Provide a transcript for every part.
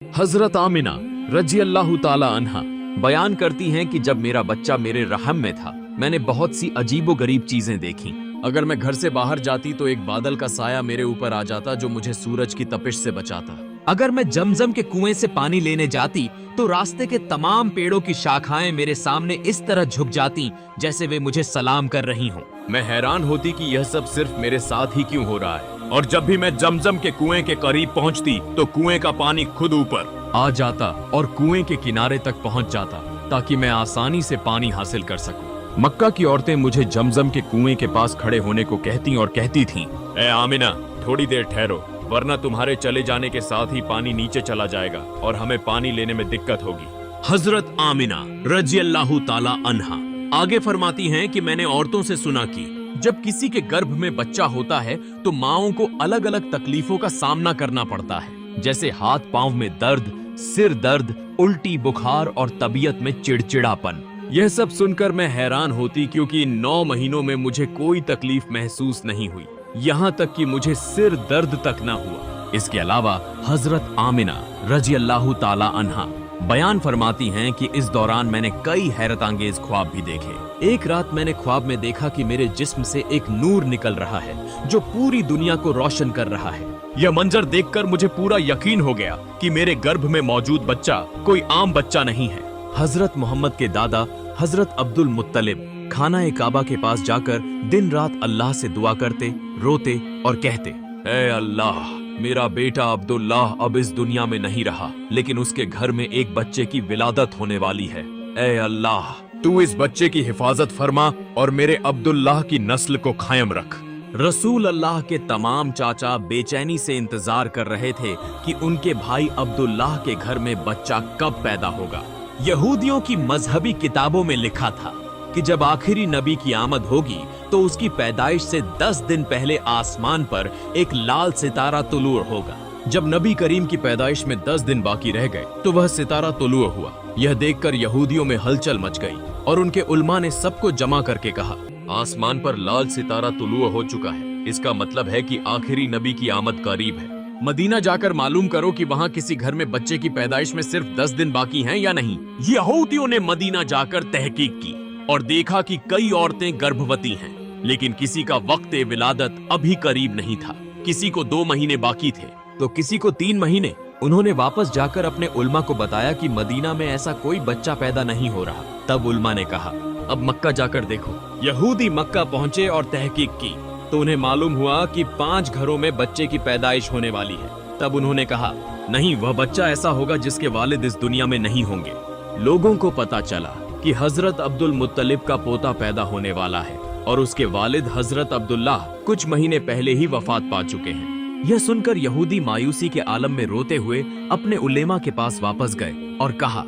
हजरत आमिना रजी अल्लाह ताला अन्हा बयान करती हैं कि जब मेरा बच्चा मेरे रहम में था, मैंने बहुत सी अजीबो गरीब चीजें देखी। अगर मैं घर से बाहर जाती तो एक बादल का साया मेरे ऊपर आ जाता जो मुझे सूरज की तपिश से बचाता। अगर मैं जमजम के कुएं से पानी लेने जाती तो रास्ते के तमाम पेड़ों की शाखाएं मेरे सामने इस तरह झुक जाती जैसे वे मुझे सलाम कर रही हों। मैं हैरान होती कि यह सब सिर्फ मेरे साथ ही क्यों हो रहा है। और जब भी मैं जमजम के कुएं के करीब पहुंचती तो कुएं का पानी खुद ऊपर आ जाता और कुएं के किनारे तक पहुंच जाता ताकि मैं आसानी से पानी हासिल कर सकूं। मक्का की औरतें मुझे जमजम के कुएं के पास खड़े होने को कहती और कहती थीं, ए आमिना, थोड़ी देर ठहरो, वरना तुम्हारे चले जाने के साथ ही पानी नीचे चला जाएगा और हमें पानी लेने में दिक्कत होगी। हजरत आमिना रजी अल्लाह ताला अन्हा आगे फरमाती हैं कि मैंने औरतों से सुना कि जब किसी के गर्भ में बच्चा होता है तो माओं को अलग अलग तकलीफों का सामना करना पड़ता है, जैसे हाथ पांव में दर्द, सिर दर्द, उल्टी, बुखार और तबीयत में चिड़चिड़ापन। यह सब सुनकर मैं हैरान होती क्योंकि इन 9 महीनों में मुझे कोई तकलीफ महसूस नहीं हुई, यहाँ तक कि मुझे सिर दर्द तक न हुआ। इसके अलावा हजरत आमिना रजी अल्लाह ताला अन्हा बयान फरमाती हैं कि इस दौरान मैंने कई हैरत अंगेज ख्वाब भी देखे। एक रात मैंने ख्वाब में देखा कि मेरे जिस्म से एक नूर निकल रहा है जो पूरी दुनिया को रोशन कर रहा है। यह मंजर देखकर मुझे पूरा यकीन हो गया कि मेरे गर्भ में मौजूद बच्चा कोई आम बच्चा नहीं है। हजरत मोहम्मद के दादा हजरत अब्दुल मुत्तलिब खाना काबा के पास जाकर दिन रात अल्लाह से दुआ करते, रोते और कहते, ऐ अल्लाह, मेरा बेटा अब्दुल्लाह अब इस दुनिया में नहीं रहा, लेकिन उसके घर में एक बच्चे की विलादत होने वाली है। ऐ अल्लाह, तू इस बच्चे की हिफाजत फरमा और मेरे अब्दुल्लाह की नस्ल को कायम रख। रसूल अल्लाह के तमाम चाचा बेचैनी से इंतजार कर रहे थे कि उनके भाई अब्दुल्लाह के घर में बच्चा कब पैदा होगा। यहूदियों की मजहबी किताबों में लिखा था कि जब आखिरी नबी की आमद होगी तो उसकी पैदाइश से 10 दिन पहले आसमान पर एक लाल सितारा तुलू होगा। जब नबी करीम की पैदाइश में 10 दिन बाकी रह गए तो वह सितारा तुलू हुआ। यह देखकर यहूदियों में हलचल मच गई और उनके उलमा ने सबको जमा करके कहा, आसमान पर लाल सितारा तुलू हो चुका है, इसका मतलब है कि आखिरी नबी की आमद करीब है। मदीना जाकर मालूम करो कि वहाँ किसी घर में बच्चे की पैदाइश में सिर्फ 10 दिन बाकी हैं या नहीं। यहूदियों ने मदीना जाकर तहकीक की और देखा कि कई औरतें गर्भवती हैं, लेकिन किसी का वक्त विलादत अभी करीब नहीं था। किसी को 2 महीने बाकी थे तो किसी को 3 महीने। उन्होंने वापस जाकर अपने उल्मा को बताया कि मदीना में ऐसा कोई बच्चा पैदा नहीं हो रहा। तब उल्मा ने कहा, अब मक्का जाकर देखो। यहूदी मक्का पहुंचे और तहकीक की तो उन्हें मालूम हुआ कि 5 घरों में बच्चे की पैदाइश होने वाली है। तब उन्होंने कहा, नहीं, वह बच्चा ऐसा होगा जिसके वालिद इस दुनिया में नहीं होंगे। लोगों को पता चला कि हजरत अब्दुल मुत्तलिब का पोता पैदा होने वाला है और उसके वालिद हजरत अब्दुल्लाह कुछ महीने पहले ही वफात पा चुके हैं। यह सुनकर यहूदी मायूसी के आलम में रोते हुए अपने उलेमा के पास वापस गए और कहा,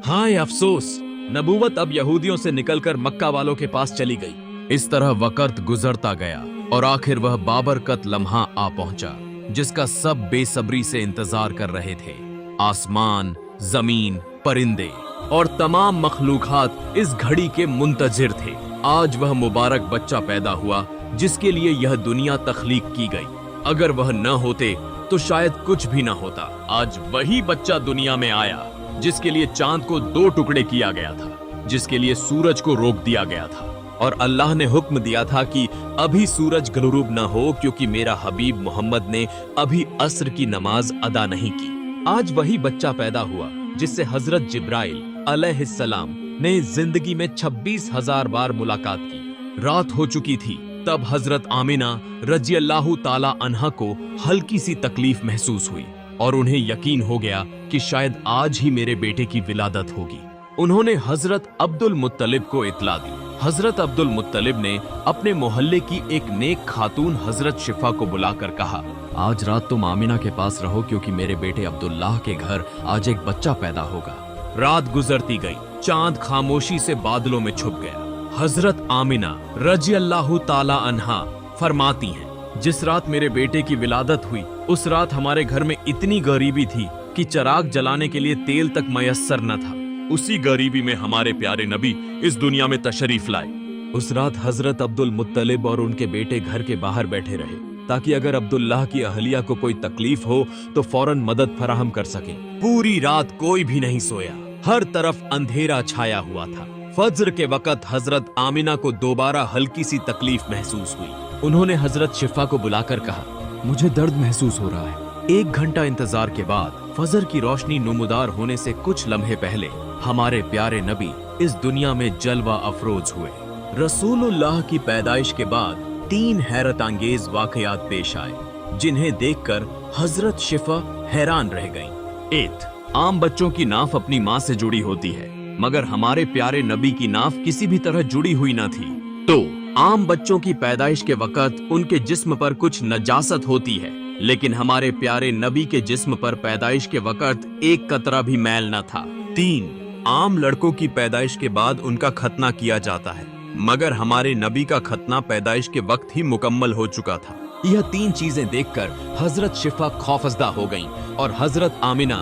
हाय अफसोस, नबूवत अब यहूदियों से निकलकर मक्का वालों के पास चली गई। इस तरह वक्त गुजरता गया और आखिर वह बाबरकत लम्हा आ पहुंचा जिसका सब बेसब्री से इंतजार कर रहे थे। आसमान, जमीन, परिंदे और तमाम मखलूकात इस घड़ी के मुंतजिर थे। आज वह मुबारक बच्चा पैदा हुआ जिसके लिए यह दुनिया तख्लीक की गई। अगर वह न होते तो शायद कुछ भी न होता। आज वही बच्चा दुनिया में आया जिसके लिए चांद को 2 टुकड़े किया गया था, जिसके लिए सूरज को रोक दिया गया था और अल्लाह ने हुक्म दिया था कि अभी सूरज गरूब न हो क्योंकि मेरा हबीब मोहम्मद ने अभी असर की नमाज अदा नहीं की। आज वही बच्चा पैदा हुआ जिससे हजरत जिब्राइल अलैहिस्सलाम ने जिंदगी में 26,000 बार मुलाकात की। रात हो चुकी थी तब हजरत आमिना रजी अल्लाह ताला अन्हा को हल्की सी तकलीफ महसूस हुई और उन्हें यकीन हो गया कि शायद आज ही मेरे बेटे की विलादत होगी। उन्होंने हजरत अब्दुल मुत्तलिब को इत्तला दी। हजरत अब्दुल मुत्तलिब ने अपने मोहल्ले की एक नेक खातून हजरत शिफा को बुलाकर कहा, आज रात तुम आमिना के पास रहो क्योंकि मेरे बेटे अब्दुल्लाह के घर आज एक बच्चा पैदा होगा। रात गुजरती गई, चांद खामोशी से बादलों में छुप गया। हजरत आमिना रजी अल्लाह ताला अन्हा फरमाती हैं, जिस रात मेरे बेटे की विलादत हुई उस रात हमारे घर में इतनी गरीबी थी कि चिराग जलाने के लिए तेल तक मयस्सर न था। उसी गरीबी में हमारे प्यारे नबी इस दुनिया में तशरीफ लाए। उस रात हजरत अब्दुल मुत्तलिब और उनके बेटे घर के बाहर बैठे रहे। ताकि अगर अब्दुल्लाह की अहलिया को कोई तकलीफ हो तो फौरन मदद फराहम कर सके। पूरी रात कोई भी नहीं सोया, हर तरफ अंधेरा छाया हुआ था। फज्र के वक्त हजरत आमिना को दोबारा हल्की सी तकलीफ महसूस हुई। उन्होंने हजरत शिफा को बुलाकर कहा, मुझे दर्द महसूस हो रहा है। 1 घंटा इंतजार के बाद फजर की रोशनी नुमदार होने से कुछ लम्हे पहले हमारे प्यारे नबी इस दुनिया में जलवा अफरोज हुए। रसूलुल्लाह की पैदाइश के बाद 3 हैरत अंगेज वाकयात पेश आए, जिन्हें देखकर हजरत शिफा हैरान रह गईं। 1. आम बच्चों की नाफ अपनी माँ से जुड़ी होती है, मगर हमारे प्यारे नबी की नाफ किसी भी तरह जुड़ी हुई न थी। 2. आम बच्चों की पैदाइश के वक्त उनके जिस्म पर कुछ नजासत होती है, लेकिन हमारे प्यारे नबी के जिस्म पर पैदाइश के वक्त एक कतरा भी मैल न था। 3. आम लड़कों की पैदाइश के बाद उनका खतना किया जाता है, मगर हमारे नबी का खतना पैदाइश के वक्त ही मुकम्मल हो चुका था। यह 3 चीजें देखकर हजरत शिफा खौफजदा हो गईं और हजरत आमिना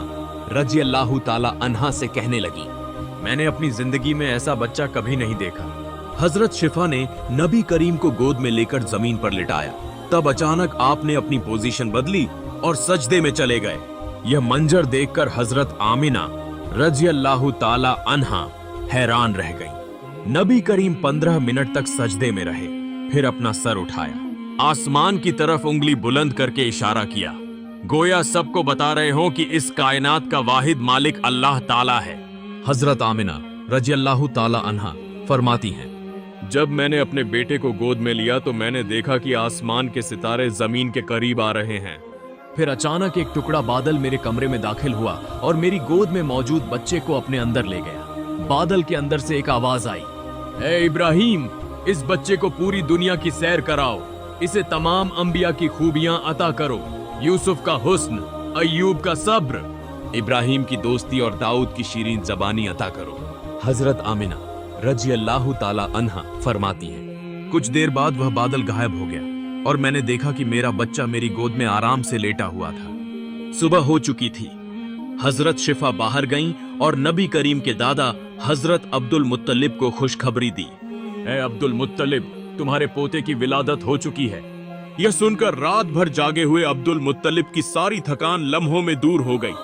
रजी अल्लाह ताला अन्हा से कहने लगी, मैंने अपनी जिंदगी में ऐसा बच्चा कभी नहीं देखा। हजरत शिफा ने नबी करीम को गोद में लेकर जमीन पर लिटाया। तब अचानक आपने अपनी पोजीशन बदली और सजदे में चले गए। यह मंजर देखकर हजरत आमिना रजी अल्लाह ताला अन्हा हैरान रह गई। नबी करीम 15 मिनट तक सजदे में रहे, फिर अपना सर उठाया, आसमान की तरफ उंगली बुलंद करके इशारा किया, गोया सबको बता रहे हो कि इस कायनात का वाहिद मालिक अल्लाह ताला है। हजरत आमिना रजी अल्लाह ताला अन्हा फरमाती हैं, जब मैंने अपने बेटे को गोद में लिया तो मैंने देखा कि आसमान के सितारे जमीन के करीब आ रहे हैं। फिर अचानक एक टुकड़ा बादल मेरे कमरे में दाखिल हुआ और मेरी गोद में मौजूद बच्चे को अपने अंदर ले गया। बादल के अंदर से एक आवाज आई, ए इब्राहिम, इस बच्चे को पूरी दुनिया की सैर कराओ, इसे तमाम अंबिया की खूबियां अता करो, यूसुफ का हुस्न, अय्यूब का सब्र, इब्राहिम की दोस्ती और दाऊद की शीरीन जबानी अता करो। हजरत आमिना रजी अल्लाह ताला अन्हा फरमाती हैं, कुछ देर बाद वह बादल गायब हो गया और मैंने देखा कि मेरा बच्चा मेरी गोद में आराम से लेटा हुआ था। सुबह हो चुकी थी। हजरत शिफा बाहर गईं और नबी करीम के दादा हजरत अब्दुल मुत्तलिब को खुशखबरी दी, ए अब्दुल मुत्तलिब, तुम्हारे पोते की विलादत हो चुकी है। यह सुनकर रात भर जागे हुए अब्दुल मुत्तलिब की सारी थकान लम्हों में दूर हो गई।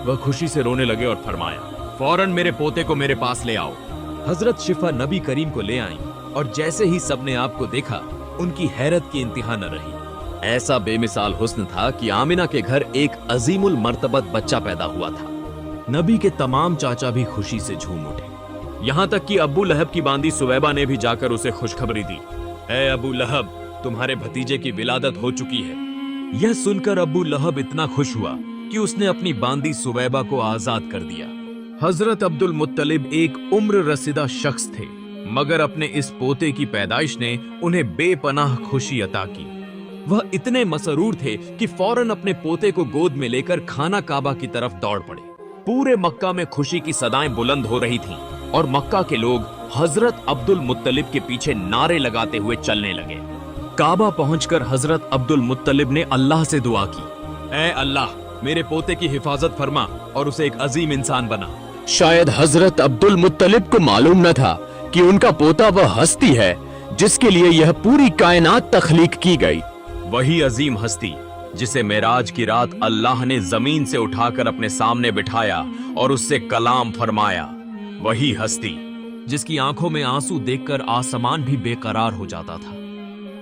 वह खुशी से रोने लगे और फरमाया, फौरन मेरे पोते को मेरे पास ले आओ। हजरत शिफा नबी करीम को ले आईं और जैसे ही सबने आपको देखा, उनकी हैरत की इंतहा न रही। ऐसा बेमिसाल हुस्न था कि आमिना के घर एक अजीमुल मर्तबत बच्चा पैदा हुआ था। नबी के तमाम चाचा भी खुशी से झूम उठे, यहाँ तक कि अबू लहब की बांदी सुवैबा ने भी जाकर उसे खुशखबरी दी, ए अबू लहब, तुम्हारे भतीजे की विलादत हो चुकी है। यह सुनकर अबू लहब इतना खुश हुआ कि उसने अपनी बांदी सुवैबा को आजाद कर दिया। हजरत अब्दुल मुत्तलिब एक उम्र रसीदा शख्स थे, मगर अपने इस पोते की पैदाइश ने उन्हें बेपनाह खुशी अता की। वह इतने मसरूर थे कि फौरन अपने पोते को गोद में लेकर खाना काबा की तरफ दौड़ पड़े। पूरे मक्का में खुशी की सदाएं बुलंद हो रही थीं और मक्का के लोग हजरत अब्दुल मुत्तलिब के पीछे नारे लगाते हुए चलने लगे। काबा पहुंचकर हजरत अब्दुल मुत्तलिब ने अल्लाह से दुआ की, ऐ अल्लाह, मेरे पोते की हिफाजत फरमा और उसे एक अजीम इंसान बना। शायद हजरत अब्दुल मुत्तलिब को मालूम न था कि उनका पोता वह हस्ती है जिसके लिए यह पूरी कायनात तख्लीक की गई। वही अजीम हस्ती जिसे मेराज की रात अल्लाह ने जमीन से उठाकर अपने सामने बिठाया और उससे कलाम फरमाया। वही हस्ती जिसकी आंखों में आंसू देखकर आसमान भी बेकरार हो जाता था।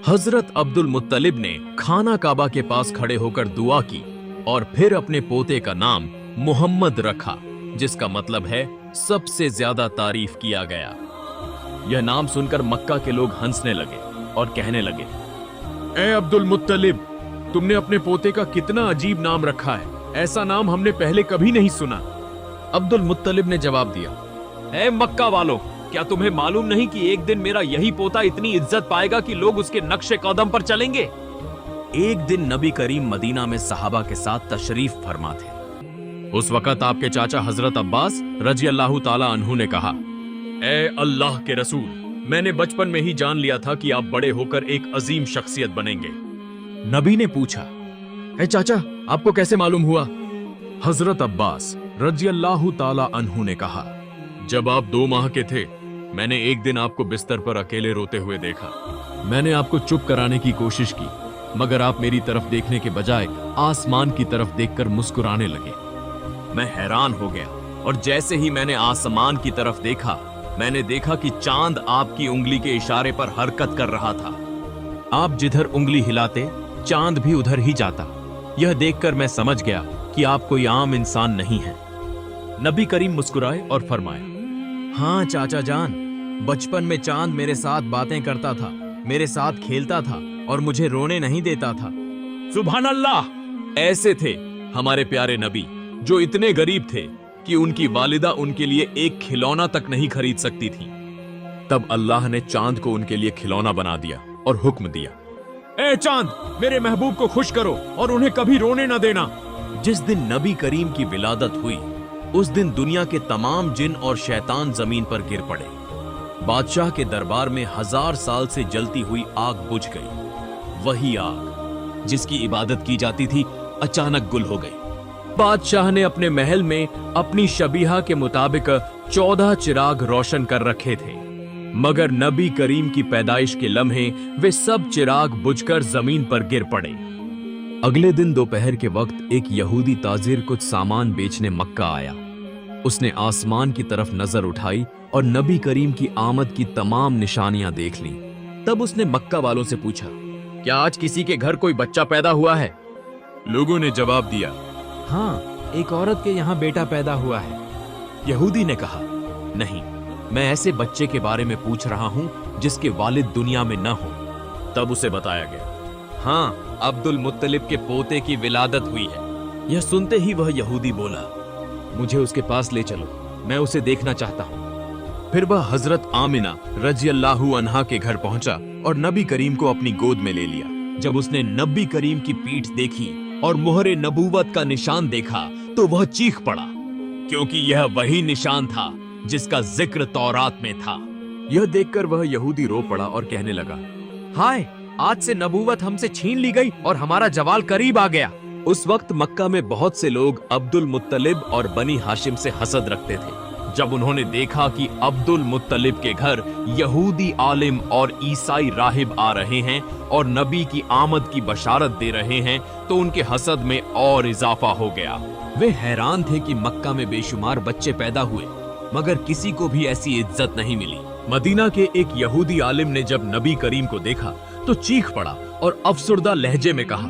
हजरत अब्दुल मुत्तलिब ने खाना काबा के पास खड़े होकर दुआ की और फिर अपने पोते का नाम मोहम्मद रखा, जिसका मतलब है सबसे ज्यादा तारीफ किया गया। यह नाम सुनकर मक्का के लोग हंसने लगे और कहने लगे, ए अब्दुल मुत्तलिब, तुमने अपने पोते का कितना अजीब नाम रखा है, ऐसा नाम हमने पहले कभी नहीं सुना। अब्दुल मुत्तलिब ने जवाब दिया, ए मक्का वालों, क्या तुम्हें मालूम नहीं कि एक दिन मेरा यही पोता इतनी इज्जत पाएगा कि लोग उसके नक्शे कदम पर चलेंगे। एक दिन नबी करीम मदीना में सहाबा के साथ तशरीफ फरमा थे। उस वक्त आपके चाचा हजरत अब्बास रजी अल्लाह ताला अन्हु ने कहा, ए अल्लाह के रसूल, मैंने बचपन में ही जान लिया था कि आप बड़े होकर एक अजीम शख्सियत बनेंगे। नबी ने पूछा, ए चाचा, आपको कैसे मालूम हुआ? हजरत अब्बास रजी अल्लाह ताला अन्हु ने कहा, जब आप 2 माह के थे, मैंने एक दिन आपको बिस्तर पर अकेले रोते हुए देखा। मैंने आपको चुप कराने की कोशिश की, मगर आप मेरी तरफ देखने के बजाय आसमान की तरफ देखकर मुस्कुराने लगे। मैं हैरान हो गया और जैसे ही मैंने आसमान की तरफ देखा, मैंने देखा कि चांद आपकी उंगली के इशारे पर हरकत कर रहा था। आप जिधर उंगली हिलाते, चांद भी उधर ही जाता। यह देखकर मैं समझ गया कि आप कोई आम इंसान नहीं हैं। नबी करीम मुस्कुराए और फरमाए, हाँ चाचा जान, बचपन में चांद मेरे साथ बातें करता था, मेरे साथ खेलता था और मुझे रोने नहीं देता था। सुभान अल्लाह! ऐसे थे हमारे प्यारे नबी, जो इतने गरीब थे कि उनकी वालिदा उनके लिए एक खिलौना तक नहीं खरीद सकती थी। तब अल्लाह ने चांद को उनके लिए खिलौना बना दिया और हुक्म दिया, ए चांद, मेरे महबूब को खुश करो और उन्हें कभी रोने न देना। जिस दिन नबी करीम की विलादत हुई, उस दिन दुनिया के तमाम जिन और शैतान जमीन पर गिर पड़े। बादशाह के दरबार में 1000 साल से जलती हुई आग बुझ गई। वही आग जिसकी इबादत की जाती थी अचानक गुल हो गई। बादशाह ने अपने महल में अपनी शबीहा के मुताबिक 14 चिराग रोशन कर रखे थे, मगर नबी करीम की पैदाइश के लम्हे वे सब चिराग बुझकर जमीन पर गिर पड़े। अगले दिन दोपहर के वक्त एक यहूदी ताजिर कुछ सामान बेचने मक्का आया। उसने आसमान की तरफ नजर उठाई और नबी करीम की आमद की तमाम निशानियां देख लीं। तब उसने मक्का वालों से पूछा, क्या आज किसी के घर कोई बच्चा पैदा हुआ है? लोगों ने जवाब दिया, हाँ, एक औरत के यहाँ बेटा पैदा हुआ है। यहूदी ने कहा, नहीं, मैं ऐसे बच्चे के बारे में पूछ रहा हूँ जिसके वालिद दुनिया में न हो। तब उसे बताया गया, हाँ, अब्दुल मुत्तलिब के पोते की विलादत हुई है। यह सुनते ही वह यहूदी बोला, मुझे उसके पास ले चलो, मैं उसे देखना चाहता हूँ। फिर वह हजरत आमिना रज़ियल्लाहु अन्हा के घर पहुंचा और नबी करीम को अपनी गोद में ले लिया। जब उसने नबी करीम की पीठ देखी और मुहरे नबूवत का निशान देखा तो वह चीख पड़ा, क्योंकि यह वही निशान था जिसका जिक्र तौरात में था। यह देखकर वह यहूदी रो पड़ा और कहने लगा, हाय, आज से नबूवत हमसे छीन ली गई और हमारा जवाल करीब आ गया। उस वक्त मक्का में बहुत से लोग अब्दुल मुत्तलिब और बनी हाशिम से हसद रखते थे। जब उन्होंने देखा कि अब्दुल मुत्तलिब के घर यहूदी आलिम और ईसाई राहिब आ रहे हैं और नबी की आमद की बशारत दे रहे हैं, तो उनके हसद में और इजाफा हो गया। वे हैरान थे कि मक्का में बेशुमार बच्चे पैदा हुए, मगर किसी को भी ऐसी इज्जत नहीं मिली। मदीना के एक यहूदी आलिम ने जब नबी करीम को देखा तो चीख पड़ा और अफसुर्दा लहजे में कहा,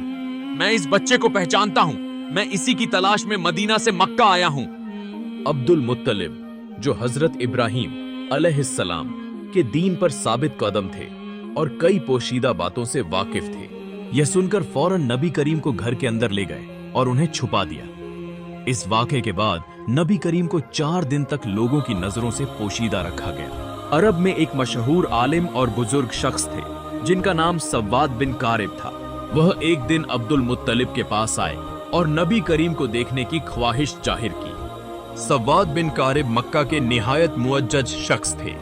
मैं इस बच्चे को पहचानता हूँ, मैं इसी की तलाश में मदीना से मक्का आया हूँ। अब्दुल मुत्तलिब, जो हजरत इब्राहिम अलैहिस्सलाम के दीन पर साबित कदम थे और कई पोशीदा बातों से वाकिफ थे, यह सुनकर फौरन नबी करीम को घर के अंदर ले गए और उन्हें छुपा दिया। इस वाक़े के बाद नबी करीम को 4 दिन तक लोगों की नजरों से पोशीदा रखा गया। अरब में एक मशहूर आलिम और बुजुर्ग शख्स थे जिनका नाम सव्वाद बिन कारिब था। वह एक दिन अब्दुल मुत्तलिब के पास आए और नबी करीम को देखने की ख्वाहिश जाहिर की। सव्वाद बिन कारिब मक्का के निहायत मुअज्जज शख्स थे।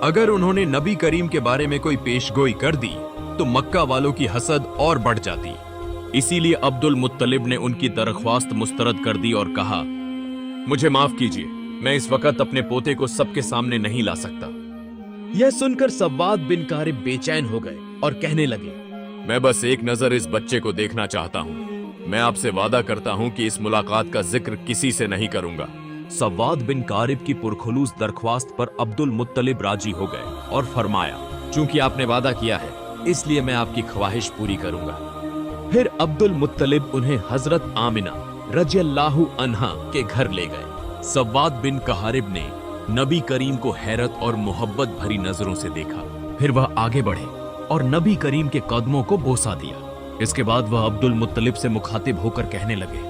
अगर उन्होंने नबी करीम के बारे में कोई पेशगोई कर दी तो मक्का वालों की हसद और बढ़ जाती। इसीलिए अब्दुल मुत्तलिब ने उनकी दरख्वास्त मुस्तरद कर दी और कहा, मुझे माफ कीजिए, मैं इस वक्त अपने पोते को सबके सामने नहीं ला सकता। यह सुनकर सव्वाद बिन कारिब बेचैन हो गए और कहने लगे, मैं बस एक नजर इस बच्चे को देखना चाहता हूँ। मैं आपसे वादा करता हूँ कि इस मुलाकात का जिक्र किसी से नहीं करूंगा। सव्वाद बिन कारिब की पुरखुलूस दरख्वास्त पर अब्दुल मुत्तलिब राजी हो गए और फरमाया, चूंकि आपने वादा किया है, इसलिए मैं आपकी ख्वाहिश पूरी करूंगा। फिर अब्दुल मुत्तलिब उन्हें हजरत आमिना रज़ियल्लाहु अन्हा के घर ले गए। सव्वाद बिन कारिब ने नबी करीम को हैरत और मोहब्बत भरी नजरों से देखा। फिर वह आगे बढ़े और नबी करीम के कदमों को बोसा दिया। इसके बाद वह अब्दुल मुत्तलिब से मुखातिब होकर कहने लगे,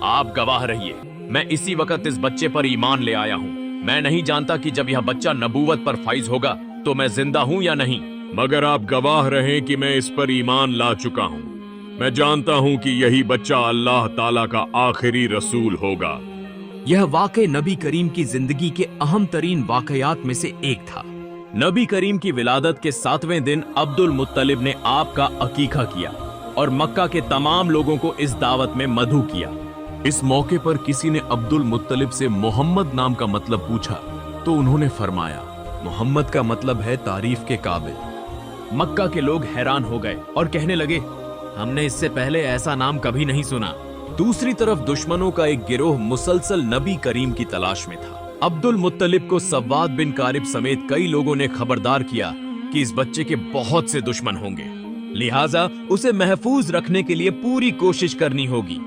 आप गवाह रहिए, मैं इसी वक्त इस बच्चे पर ईमान ले आया हूँ। मैं नहीं जानता कि जब यह बच्चा नबूवत पर फाइज होगा तो मैं जिंदा हूँ या नहीं, मगर आप गवाह रहें कि मैं इस पर ईमान ला चुका हूँ। मैं जानता हूँ कि यही बच्चा अल्लाह ताला का आखिरी रसूल होगा। यह वाक़े नबी करीम की जिंदगी के अहम तरीन वाक़यात में से एक था। नबी करीम की विलादत के 7वें दिन अब्दुल मुत्तलिब ने आपका अकीका किया और मक्का के तमाम लोगों को इस दावत में मदऊ किया। इस मौके पर किसी ने अब्दुल मुत्तलिब से मोहम्मद नाम का मतलब पूछा तो उन्होंने फरमाया, मोहम्मद का मतलब है तारीफ के काबिल। मक्का के लोग हैरान हो गए और कहने लगे, हमने इससे पहले ऐसा नाम कभी नहीं सुना। दूसरी तरफ दुश्मनों का एक गिरोह मुसलसल नबी करीम की तलाश में था। अब्दुल मुत्तलिब को सव्वाद बिन कारिब समेत कई लोगों ने खबरदार किया कि इस बच्चे के बहुत से दुश्मन होंगे, लिहाजा उसे महफूज रखने के लिए पूरी कोशिश करनी होगी।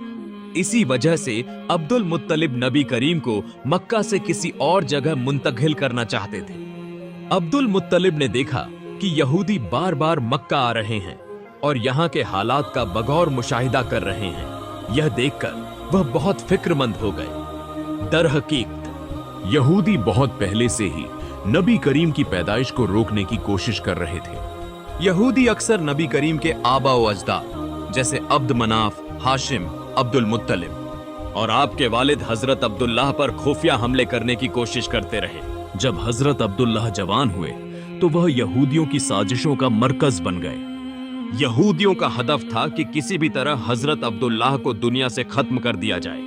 इसी वजह से अब्दुल मुत्तलिब नबी करीम को मक्का से किसी और जगह मुंतकिल करना चाहते थे। अब्दुल मुत्तलिब ने देखा कि यहूदी बार बार मक्का आ रहे हैं और यहाँ के हालात का बगौर मुशाहिदा कर रहे हैं। यह देखकर वह बहुत फिक्रमंद हो गए। दर हकीकत यहूदी बहुत पहले से ही नबी करीम की पैदाइश को रोकने की कोशिश कर रहे थे। यहूदी अक्सर नबी करीम के आबा व अजदाद जैसे अब्द मनाफ, हाशिम, अब्दुल मुत्तलिब और आपके वालिद हजरत अब्दुल्लाह पर खुफिया हमले करने की कोशिश करते रहे। जब हजरत अब्दुल्लाह जवान हुए तो वह यहूदियों की साजिशों का मरकज बन गए। यहूदियों का हदफ था कि किसी भी तरह हजरत अब्दुल्लाह को दुनिया से खत्म कर दिया जाए,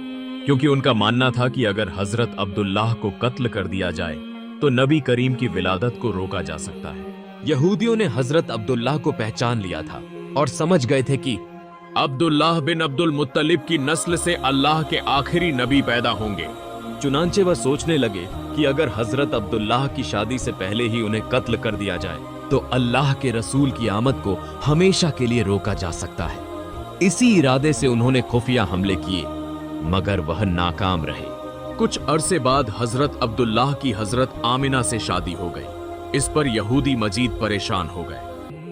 क्योंकि उनका मानना था कि अगर हजरत अब्दुल्लाह को कत्ल कर दिया जाए तो नबी करीम की विलादत को रोका जा सकता है। यहूदियों ने हजरत अब्दुल्लाह को पहचान लिया था और समझ गए थे कि अब्दुल्लाह बिन अब्दुल मुत्तलिब की नस्ल से अल्लाह के आखिरी नबी पैदा होंगे। चुनांचे वह सोचने लगे कि अगर हजरत अब्दुल्लाह की शादी से पहले ही उन्हें कत्ल कर दिया जाए तो अल्लाह के रसूल की आमद को हमेशा के लिए रोका जा सकता है। इसी इरादे से उन्होंने खुफिया हमले किए, मगर वह नाकाम रहे। कुछ अरसे बाद हजरत अब्दुल्लाह की हजरत आमिना से शादी हो गई। इस पर यहूदी मजीद परेशान हो गए,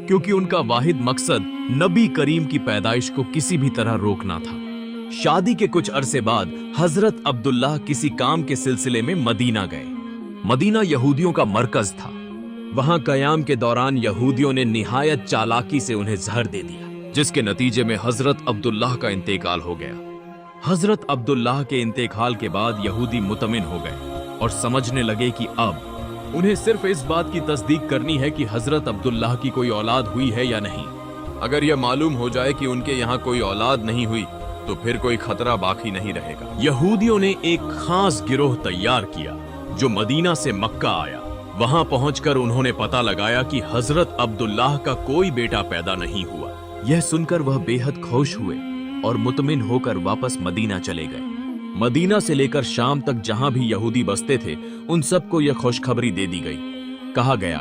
क्योंकि उनका वाहिद मकसद नबी करीम की पैदाइश को किसी भी तरह रोकना था। शादी के कुछ अरसे बाद हजरत अब्दुल्लाह किसी काम के सिलसिले में मदीना गए। मदीना यहूदियों का मरकज था। वहां कयाम के दौरान यहूदियों ने निहायत चालाकी से उन्हें जहर दे दिया, जिसके नतीजे में हजरत अब्दुल्लाह का इंतेकाल हो गया। हजरत अब्दुल्लाह के इंतेकाल के बाद यहूदी मुतमिन हो गए और समझने लगे कि अब उन्हें सिर्फ इस बात की तस्दीक करनी है कि हजरत अब्दुल्लाह की कोई औलाद हुई है या नहीं। अगर यह मालूम हो जाए कि उनके यहाँ कोई औलाद नहीं हुई तो फिर कोई खतरा बाकी नहीं रहेगा। यहूदियों ने एक खास गिरोह तैयार किया जो मदीना से मक्का आया। वहां पहुंचकर उन्होंने पता लगाया कि हजरत अब्दुल्लाह का कोई बेटा पैदा नहीं हुआ। यह सुनकर वह बेहद खुश हुए और मुतमिन होकर वापस मदीना चले गए। मदीना से लेकर शाम तक जहां भी यहूदी बसते थे उन सबको यह खुशखबरी दे दी गई। कहा गया,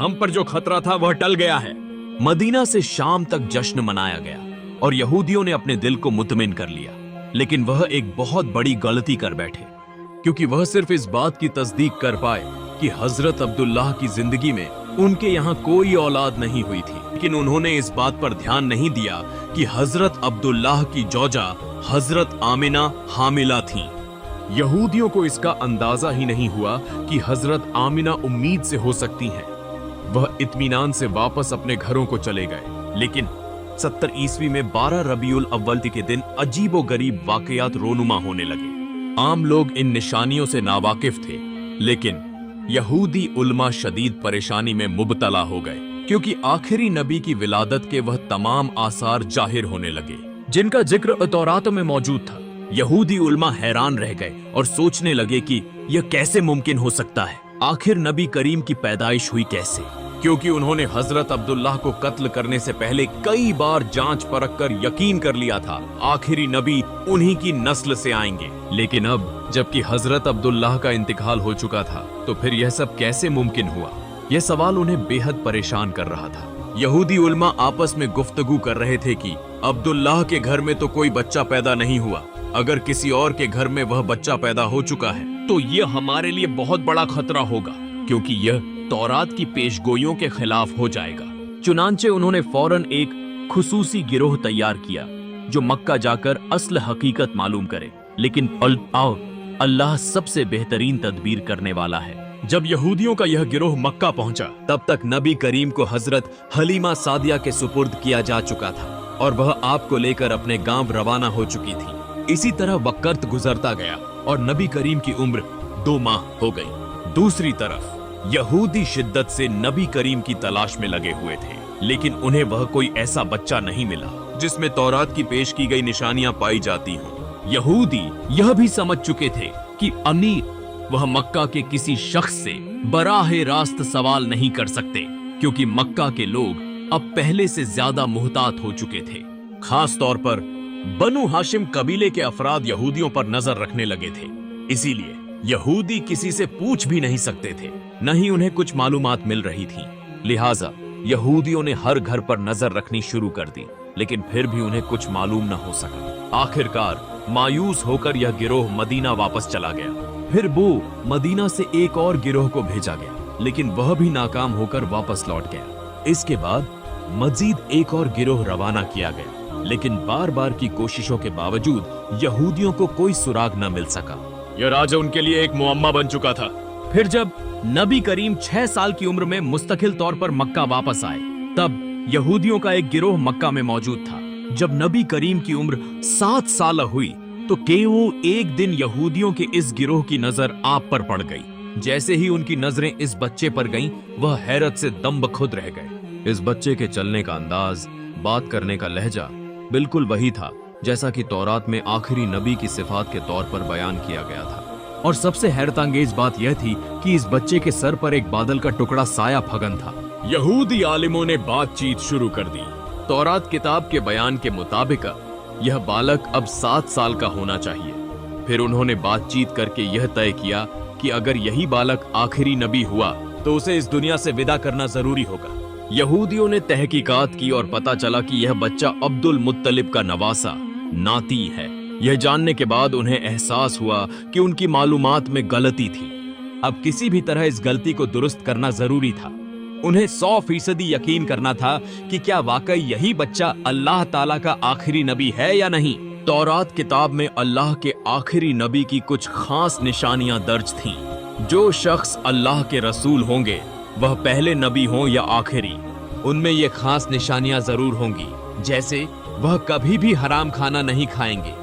हम पर जो खतरा था वह टल गया है। मदीना से शाम तक जश्न मनाया गया और यहूदियों ने अपने दिल को मुतमिन कर लिया। लेकिन वह एक बहुत बड़ी गलती कर बैठे, क्योंकि वह सिर्फ इस बात की तस्दीक कर पाए कि हजरत अब्दुल्लाह की जिंदगी में उनके यहाँ कोई औलाद नहीं हुई थी। लेकिन उन्होंने इस बात पर ध्यान नहीं दिया कि हजरत अब्दुल्लाह की जोजा हजरत आमिना हामिला थीं। यहूदियों को इसका अंदाजा ही नहीं हुआ कि हजरत आमिना उम्मीद से हो सकती हैं। वह इत्मीनान से वापस अपने घरों को चले गए। लेकिन 70 ईस्वी में 12 रबीउल अव्वल के दिन अजीबो गरीब वाकयात रोनुमा होने लगे। आम लोग इन निशानियों से नावाकिफ थे, लेकिन यहूदी उलमा शदीद परेशानी में मुबतला हो गए, क्योंकि आखिरी नबी की विलादत के वह तमाम आसार जाहिर होने लगे जिनका जिक्र तौरात में मौजूद था। यहूदी उलमा हैरान रह गए और सोचने लगे कि यह कैसे मुमकिन हो सकता है। आखिर नबी करीम की पैदाइश हुई कैसे, क्योंकि उन्होंने हजरत अब्दुल्लाह को कत्ल करने से पहले कई बार जांच परख कर यकीन कर लिया था आखिरी नबी उन्हीं की नस्ल से आएंगे। लेकिन अब जबकि हजरत अब्दुल्लाह का इंतकाल हो चुका था तो फिर यह सब कैसे मुमकिन हुआ? यह सवाल उन्हें बेहद परेशान कर रहा था। यहूदी उलमा आपस में गुफ्तगू कर रहे थे कि अब्दुल्लाह के घर में तो कोई बच्चा पैदा नहीं हुआ, अगर किसी और के घर में वह बच्चा पैदा हो चुका है तो यह हमारे लिए बहुत बड़ा खतरा होगा, क्योंकि यह तौरात की पेशगोइयों के खिलाफ हो जाएगा। चुनांचे उन्होंने फौरन एक खुसूसी गिरोह तैयार किया जो मक्का जाकर असल हकीकत मालूम करे। लेकिन अल्लाह सबसे बेहतरीन तदबीर करने वाला है। जब यहूदियों का यह गिरोह मक्का पहुंचा तब तक नबी करीम को हजरत हलीमा सादिया के सुपुर्द किया जा चुका था और वह आपको लेकर अपने गांव रवाना हो चुकी थी। इसी तरह वक्त गुजरता गया और नबी करीम की उम्र 2 माह हो गई। दूसरी तरफ यहूदी शिद्दत से नबी करीम की तलाश में लगे हुए थे, लेकिन उन्हें वह कोई ऐसा बच्चा नहीं मिला जिसमें तौरात की पेश की गई निशानियां पाई जाती हों। यहूदी यह भी समझ चुके थे कि अमीर वह मक्का के किसी शख्स से बराहे रास्त सवाल नहीं कर सकते, क्योंकि मक्का के लोग अब पहले से ज्यादा मुहतात हो चुके थे। खास तौर पर बनु हाशिम कबीले के अफराद यहूदियों पर नजर रखने लगे थे। इसीलिए यहूदी किसी से पूछ भी नहीं सकते थे, न ही उन्हें कुछ मालूमात मिल रही थी। लिहाजा यहूदियों ने हर घर पर नजर रखनी शुरू कर दी, लेकिन फिर भी उन्हें कुछ मालूम न हो सका। आखिरकार मायूस होकर यह गिरोह मदीना वापस चला गया। फिर वो मदीना से एक और गिरोह को भेजा गया, लेकिन वह भी नाकाम होकर वापस लौट गया। इसके बाद मजीद एक और गिरोह रवाना किया गया, लेकिन बार बार की कोशिशों के बावजूद यहूदियों को कोई सुराग न मिल सका। यह राज उनके लिए एक मुअम्मा बन चुका था। फिर जब नबी करीम 6 साल की उम्र में मुस्तकिल तौर पर मक्का वापस आए, तब यहूदियों का एक गिरोह मक्का में मौजूद था। जब नबी करीम की उम्र 7 साल हुई तो केवल एक दिन यहूदियों के इस गिरोह की नजर आप पर पड़ गई। जैसे ही उनकी नजरें इस बच्चे पर गईं, वह हैरत से दम बखुद रह गए। इस बच्चे के चलने का अंदाज, बात करने का लहजा बिल्कुल वही था जैसा कि तौरात में आखिरी नबी की सिफात के तौर पर बयान किया गया था। और सबसे हैरतअंगेज बात यह थी कि इस बच्चे के सर पर एक बादल का टुकड़ा साया फगन था। यहूदी आलिमों ने बातचीत शुरू कर दी। तौरात किताब के बयान के मुताबिक यह बालक अब 7 साल का होना चाहिए। फिर उन्होंने बातचीत करके यह तय किया कि अगर यही बालक आखिरी नबी हुआ तो उसे इस दुनिया से विदा करना जरूरी होगा। यहूदियों ने तहकीकात की और पता चला कि यह बच्चा अब्दुल मुत्तलिब का नवासा नाती है। यह जानने के बाद उन्हें एहसास हुआ कि उनकी मालूमात में गलती थी। अब किसी भी तरह इस गलती को दुरुस्त करना जरूरी था। उन्हें 100% यकीन करना था कि क्या वाकई यही बच्चा अल्लाह ताला का आखिरी नबी है या नहीं। तौरात किताब में अल्लाह के आखिरी नबी की कुछ खास निशानियां दर्ज थीं। जो शख्स अल्लाह के रसूल होंगे, वह पहले नबी हों या आखिरी, उनमें ये खास निशानियां जरूर होंगी। जैसे वह कभी भी हराम खाना नहीं खाएंगे।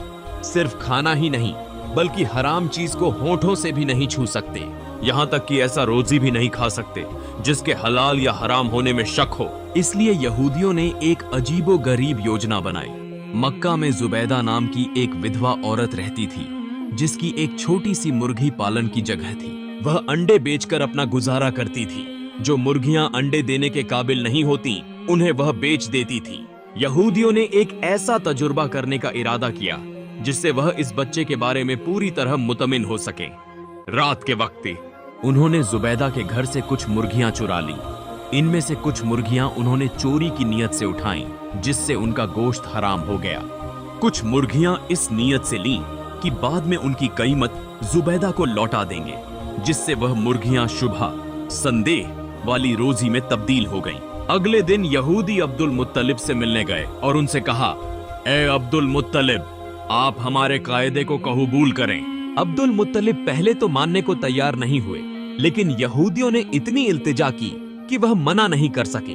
सिर्फ खाना ही नहीं, बल्कि हराम चीज को होठों से भी नहीं छू सकते। यहाँ तक कि ऐसा रोजी भी नहीं खा सकते जिसके हलाल या हराम होने में शक हो। इसलिए यहूदियों ने एक अजीबो गरीब योजना बनाई। मक्का में जुबैदा नाम की एक विधवा औरत रहती थी, जिसकी एक छोटी सी मुर्गी पालन की जगह थी। वह अंडे बेचकर अपना गुजारा करती थी। जो मुर्गियां अंडे देने के काबिल नहीं होती, उन्हें वह बेच देती थी। यहूदियों ने एक ऐसा तजुर्बा करने का इरादा किया जिससे वह इस बच्चे के बारे में पूरी तरह मुतमिन हो सके। रात के वक्त उन्होंने जुबैदा के घर से कुछ मुर्गियां चुरा ली। इनमें से कुछ मुर्गियां उन्होंने चोरी की नीयत से उठाईं, जिससे उनका गोश्त हराम हो गया। कुछ मुर्गियां इस नीयत से लीं कि बाद में उनकी कीमत जुबैदा को लौटा देंगे, जिससे वह मुर्गियां शुबहा संदेह वाली रोजी में तब्दील हो गईं। अगले दिन यहूदी अब्दुल मुत्तलिब से मिलने गए और उनसे कहा, ए अब्दुल मुत्तलिब, आप हमारे कायदे को कबूल करें। अब्दुल मुत्तलिब पहले तो मानने को तैयार नहीं हुए, लेकिन यहूदियों ने इतनी इल्तिजा की कि वह मना नहीं कर सके।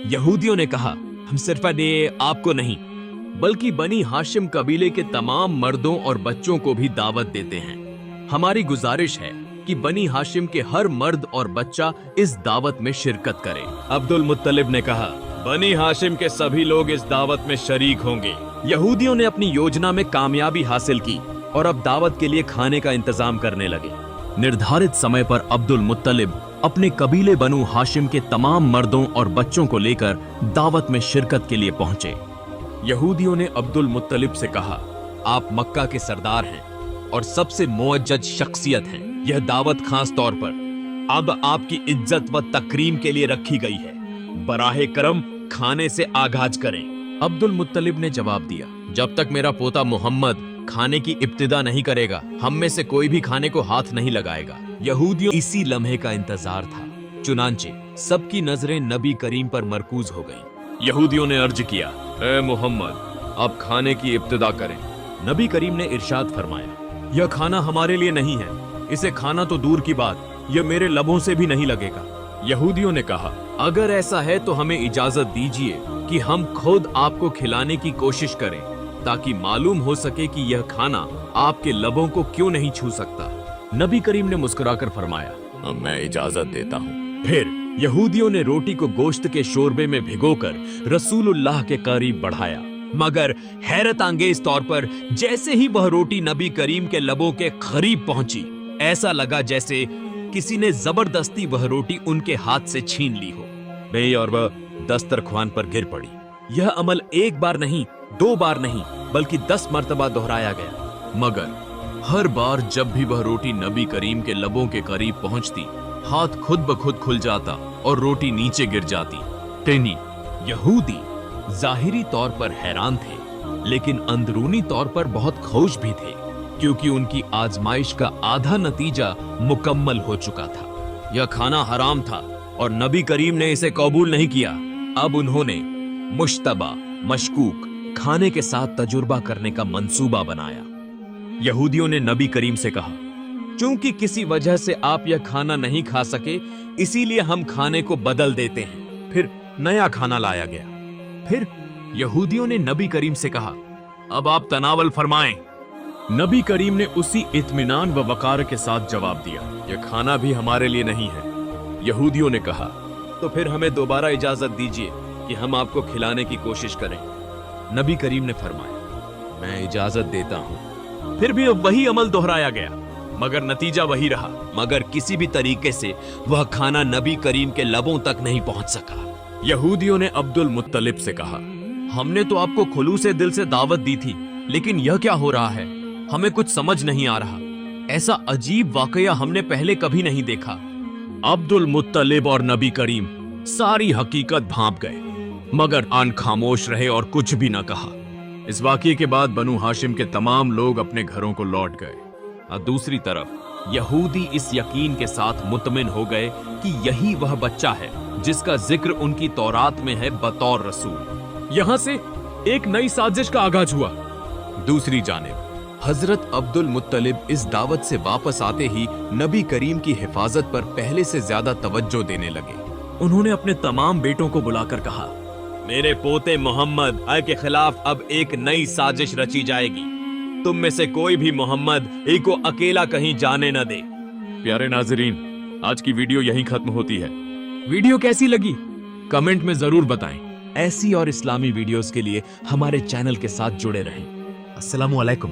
यहूदियों ने कहा, हम सिर्फ आपको नहीं बल्कि बनी हाशिम कबीले के तमाम मर्दों और बच्चों को भी दावत देते हैं। हमारी गुजारिश है कि बनी हाशिम के हर मर्द और बच्चा इस दावत में शिरकत करे। अब्दुल मुत्तलिब ने कहा, बनी हाशिम के सभी लोग इस दावत में शरीक होंगे। यहूदियों ने अपनी योजना में कामयाबी हासिल की और अब दावत के लिए खाने का इंतजाम करने लगे। निर्धारित समय पर अब्दुल मुत्तलिब अपने कबीले बनु हाशिम के तमाम मर्दों और बच्चों को लेकर दावत में शिरकत के लिए पहुंचे। यहूदियों ने अब्दुल मुत्तलिब से कहा, आप मक्का के सरदार हैं और सबसे मुअज्जज शख्सियत हैं। यह दावत खास तौर पर अब आपकी इज्जत व तकरीम के लिए रखी गई है। बराहे करम खाने से आगाज करें। अब्दुल मुत्तलिब ने जवाब दिया, जब तक मेरा पोता मोहम्मद खाने की इब्तिदा नहीं करेगा, हम में से कोई भी खाने को हाथ नहीं लगाएगा। यहूदियों इसी लम्हे का इंतजार था। चुनांचे सबकी नजरें नबी करीम पर मरकूज हो गईं। यहूदियों ने अर्ज किया, ए मोहम्मद, आप खाने की इब्तिदा करें। नबी करीम ने इरशाद फरमाया, यह खाना हमारे लिए नहीं है, इसे खाना तो दूर की बात, यह मेरे लबों से भी नहीं लगेगा। यहूदियों ने कहा, अगर ऐसा है तो हमें इजाजत दीजिए कि हम खुद आपको खिलाने की कोशिश करें, ताकि मालूम हो सके कि यह खाना आपके लबों को क्यों नहीं छू सकता। नबी करीम ने मुस्कुराकर फरमाया, मैं इजाजत देता हूँ। फिर यहूदियों ने रोटी को गोश्त के शोरबे में भिगोकर रसूलुल्लाह के करीब बढ़ाया, मगर हैरत अंगेज तौर पर जैसे ही वह रोटी नबी करीम के लबों के करीब पहुंची, ऐसा लगा जैसे किसी ने जबरदस्ती वह रोटी उनके हाथ से छीन ली हो। और वह दस्तरख्वान पर गिर पड़ी। यह अमल एक बार नहीं 2 बार नहीं बल्कि 10 मर्तबा दोहराया गया। मगर हर बार जब भी वह रोटी नबी करीम के लबों के करीब पहुंचती, हाथ खुद ब खुद खुल जाता और रोटी नीचे गिर जाती। टेनी यहूदी जाहिरी तौर पर हैरान थे, लेकिन अंदरूनी तौर पर बहुत खुश भी थे, क्योंकि उनकी आजमाइश का आधा नतीजा मुकम्मल हो चुका था। यह खाना हराम था और नबी करीम ने इसे कबूल नहीं किया। अब उन्होंने मुश्तबा मशकूक खाने के साथ तजुर्बा करने का मंसूबा बनाया। यहूदियों ने नबी करीम से कहा, चूंकि किसी वजह से आप यह खाना नहीं खा सके, इसीलिए हम खाने को बदल देते हैं। फिर नया खाना लाया गया। फिर यहूदियों ने नबी करीम से कहा, अब आप तनावल फरमाएं। नबी करीम ने उसी इत्मीनान व वकार के साथ जवाब दिया, यह खाना भी हमारे लिए नहीं है। यहूदियों ने कहा, तो फिर हमें दोबारा इजाजत दीजिए कि हम आपको खिलाने की कोशिश करें। नबी करीम ने फरमाया, मैं इजाजत देता हूं। फिर भी वही अमल दोहराया गया, मगर नतीजा वही रहा। मगर किसी भी तरीके से वह खाना नबी करीम के लबों तक नहीं पहुंच सका। यहूदियों ने अब्दुल मुत्तलिब से कहा, हमने तो आपको खुलूसे दिल से दावत दी थी, लेकिन यह क्या हो रहा है? हमें कुछ समझ नहीं आ रहा। ऐसा अजीब वाकया हमने पहले कभी नहीं देखा। अब्दुल मुत्तलिब और नबी करीम सारी हकीकत भांप गए, मगर आन खामोश रहे और कुछ भी न कहा। इस वाकये के बाद बनु हाशिम के तमाम लोग अपने घरों को लौट गए। और दूसरी तरफ यहूदी इस यकीन के साथ मुतमिन हो गए कि यही वह बच्चा है जिसका जिक्र उनकी तौरात में है बतौर रसूल। यहां से एक नई साजिश का आगाज हुआ। दूसरी जानिब हजरत अब्दुल मुत्तलिब इस दावत से वापस आते ही नबी करीम की हिफाजत पर पहले से ज्यादा तवज्जो देने लगे। उन्होंने अपने तमाम बेटों को बुलाकर कहा, मेरे पोते मोहम्मद के खिलाफ अब एक नई साजिश रची जाएगी। तुम में से कोई भी मोहम्मद को अकेला कहीं जाने न दे। प्यारे नाजरीन, आज की वीडियो यहीं खत्म होती है। वीडियो कैसी लगी कमेंट में जरूर बताएं। ऐसी और इस्लामी वीडियोस के लिए हमारे चैनल के साथ जुड़े रहें। अस्सलामु अलैकुम।